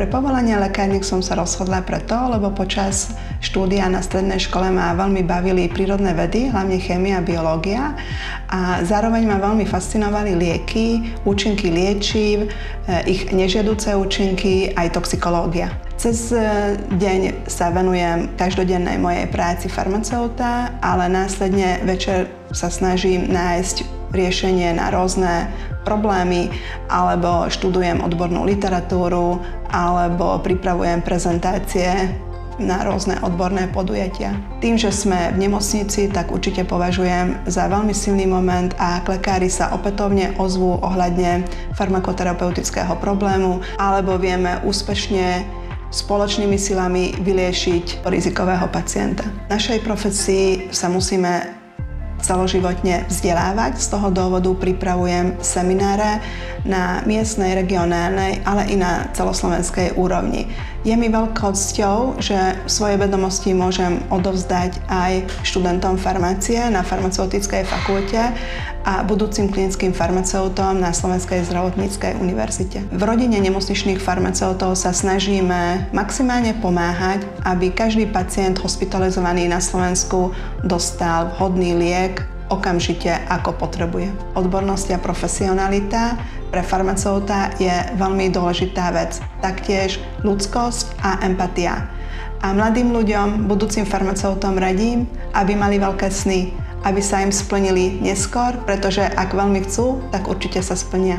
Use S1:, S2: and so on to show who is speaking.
S1: Pre povolanie lekárnik som sa rozhodla preto, lebo počas štúdia na strednej škole ma veľmi bavili prírodné vedy, hlavne chémia a biológia. A zároveň ma veľmi fascinovali lieky, účinky liečiv, ich nežiaduce účinky, aj toxikológia. Cez deň sa venujem každodennej mojej práci farmaceuta, ale následne večer sa snažím nájsť riešenie na rôzne problémy, alebo študujem odbornú literatúru, alebo pripravujem prezentácie na rôzne odborné podujatia. Tým, že sme v nemocnici, tak určite považujem za veľmi silný moment, ak lekári sa opätovne ozvú ohľadne farmakoterapeutického problému, alebo vieme úspešne spoločnými silami vyliešiť rizikového pacienta. V našej profesii sa musíme celoživotne vzdelávať. Z toho dôvodu pripravujem semináre na miestnej, regionálnej, ale i na celoslovenskej úrovni. Je mi veľkou cťou, že svoje vedomosti môžem odovzdať aj študentom farmácie na farmaceutickej fakulte a budúcim klinickým farmaceutom na Slovenskej zdravotníckej univerzite. V rodine nemocničných farmaceutov sa snažíme maximálne pomáhať, aby každý pacient hospitalizovaný na Slovensku dostal vhodný liek okamžite, ako potrebuje. Odbornosť a profesionalita pre farmaceuta je veľmi dôležitá vec. Taktiež ľudskosť a empatia. A mladým ľuďom, budúcim farmaceutom radím, aby mali veľké sny, aby sa im splnili neskôr, pretože ak veľmi chcú, tak určite sa splnia.